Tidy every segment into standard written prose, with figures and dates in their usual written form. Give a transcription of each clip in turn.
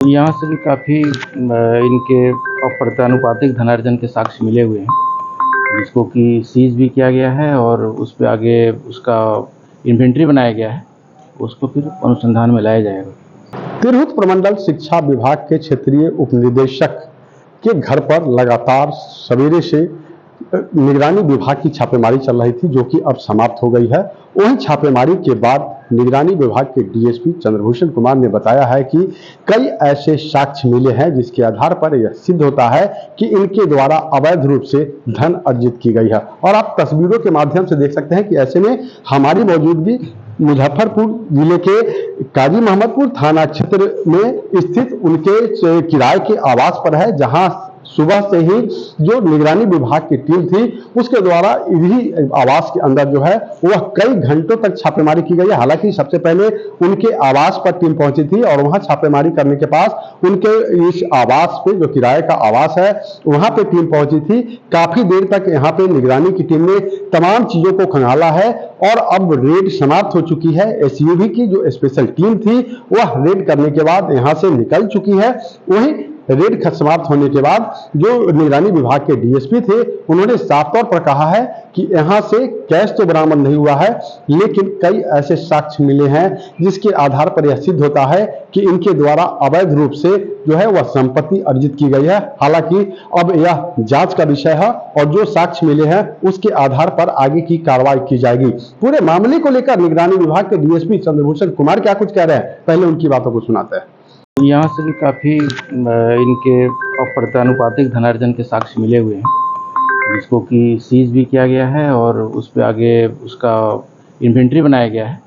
यहाँ से भी काफ़ी इनके अप्रत्यानुपातिक धनार्जन के साक्ष्य मिले हुए हैं, जिसको कि सीज भी किया गया है और उस पे आगे उसका इन्वेंट्री बनाया गया है, उसको फिर अनुसंधान में लाया जाएगा। तिरहुत प्रमंडल शिक्षा विभाग के क्षेत्रीय उपनिदेशक के घर पर लगातार सवेरे से निगरानी विभाग की छापेमारी चल रही थी, जो कि अब समाप्त हो गई है। वहीं छापेमारी के बाद निगरानी विभाग के डीएसपी चंद्रभूषण कुमार ने बताया है कि कई ऐसे साक्ष्य मिले हैं जिसके आधार पर यह सिद्ध होता है कि इनके द्वारा अवैध रूप से धन अर्जित की गई है। और आप तस्वीरों के माध्यम से देख सकते हैं कि ऐसे में हमारी मौजूदगी मुजफ्फरपुर जिले के काजी मोहम्मदपुर थाना क्षेत्र में स्थित उनके किराए के आवास पर है, जहां सुबह से ही जो निगरानी विभाग की टीम थी उसके द्वारा इसी आवास के अंदर जो है वह कई घंटों तक छापेमारी की गई है। हालांकि सबसे पहले उनके आवास पर टीम पहुंची थी और वहां छापेमारी करने के पास उनके इस आवास पे जो किराए का आवास है वहां पे टीम पहुंची थी। काफी देर तक यहाँ पे निगरानी की टीम ने तमाम चीजों को खंगाला है और अब रेड समाप्त हो चुकी है। एसयूवी की जो स्पेशल टीम थी वह रेड करने के बाद यहाँ से निकल चुकी है। वहीं रेड समाप्त होने के बाद जो निगरानी विभाग के डीएसपी थे उन्होंने साफ तौर पर कहा है कि यहां से कैश तो बरामद नहीं हुआ है, लेकिन कई ऐसे साक्ष्य मिले हैं जिसके आधार पर यह सिद्ध होता है कि इनके द्वारा अवैध रूप से जो है वह संपत्ति अर्जित की गई है। हालांकि अब यह जांच का विषय है और जो साक्ष्य मिले हैं उसके आधार पर आगे की कार्रवाई की जाएगी। पूरे मामले को लेकर निगरानी विभाग के डीएसपी चंद्रभूषण कुमार क्या कुछ कह रहे हैं, पहले उनकी बातों को सुनाते हैं। यहाँ से भी काफ़ी इनके अप्रत्यानुपातिक धनार्जन के साक्ष्य मिले हुए हैं, जिसको कि सीज भी किया गया है और उस पे आगे उसका इन्वेंट्री बनाया गया है,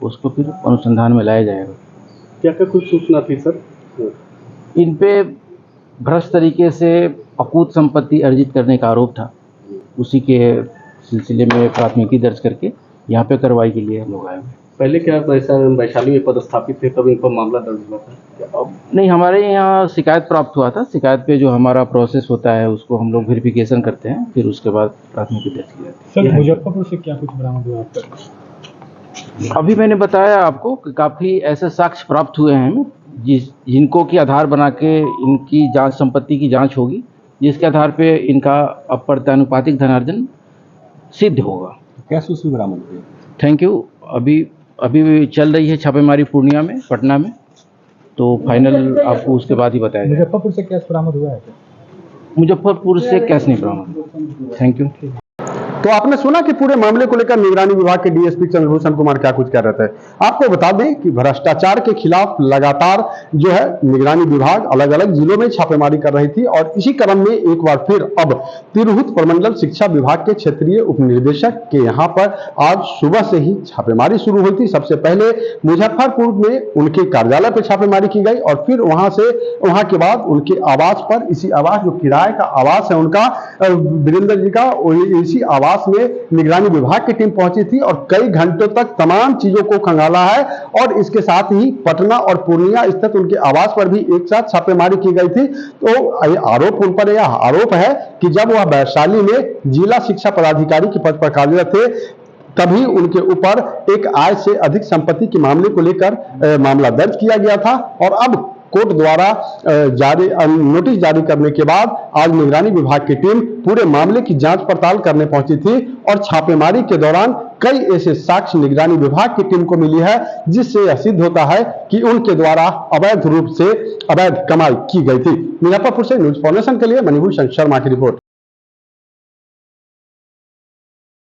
उसको फिर अनुसंधान में लाया जाएगा। क्या क्या कुछ सूचना थी सर? इन पे भ्रष्ट तरीके से अकूत संपत्ति अर्जित करने का आरोप था, उसी के सिलसिले में प्राथमिकी दर्ज करके यहाँ पे कार्रवाई के लिए लोग आए हुए। पहले क्या वैशाली में पदस्थापित थे तब इन पर मामला दर्ज हुआ था? अब नहीं, हमारे यहाँ शिकायत प्राप्त हुआ था। शिकायत पे जो हमारा प्रोसेस होता है उसको हम लोग वेरिफिकेशन करते हैं, फिर उसके बाद प्राथमिकी दर्ज की जाती है। सर, मुजफ्फरपुर से क्या कुछ बरामद हुआ अब तक? अभी मैंने बताया आपको कि काफ़ी ऐसे साक्ष्य प्राप्त हुए हैं जिनको की आधार बना के इनकी जांच, संपत्ति की जांच होगी, जिसके आधार पे इनका अप्रत्यानुपातिक धनार्जन सिद्ध होगा। कैसे उसमें बरामद हुए? Thank you. अभी चल रही है छापेमारी पूर्णिया में, पटना में, तो फाइनल आपको उसके बाद ही बताया जाएगा। मुजफ्फरपुर से कैश बरामद हुआ है क्या? मुजफ्फरपुर से कैश नहीं बरामद। Thank you. तो आपने सुना कि पूरे मामले को लेकर निगरानी विभाग के डीएसपी चंद्रभूषण कुमार क्या कुछ कह रहे थे। आपको बता दें कि भ्रष्टाचार के खिलाफ लगातार जो है निगरानी विभाग अलग अलग जिलों में छापेमारी कर रही थी और इसी क्रम में एक बार फिर अब तिरहुत प्रमंडल शिक्षा विभाग के क्षेत्रीय उपनिदेशक के यहाँ पर आज सुबह से ही छापेमारी शुरू हुई थी। सबसे पहले मुजफ्फरपुर में उनके कार्यालय पर छापेमारी की गई और फिर वहां के बाद उनके आवास पर, इसी आवास जो किराए का आवास है उनका, वीरेंद्र जी का, इसी आवास में निगरानी विभाग की टीम पहुंची थी और कई घंटों तक तमाम चीजों को खंगाला है। और इसके साथ ही पटना और पूर्णिया स्थित उनके आवास पर भी एक साथ छापेमारी की गई थी। तो आरोप उन पर यह आरोप है कि जब वह वैशाली में जिला शिक्षा पदाधिकारी के पद पर कार्यरत थे तभी उनके ऊपर एक आय से अधिक संपत्ति के मामले को लेकर मामला दर्ज किया गया था और अब कोर्ट द्वारा नोटिस जारी करने के बाद आज निगरानी विभाग की टीम पूरे मामले की जांच पड़ताल करने पहुंची थी और छापेमारी के दौरान कई ऐसे साक्ष्य निगरानी विभाग की टीम को मिली है जिससे यह सिद्ध होता है कि उनके द्वारा अवैध रूप से अवैध कमाई की गई थी। मुजफ्फरपुर से न्यूज फाउंडेशन के लिए मणिभूषण शर्मा की रिपोर्ट।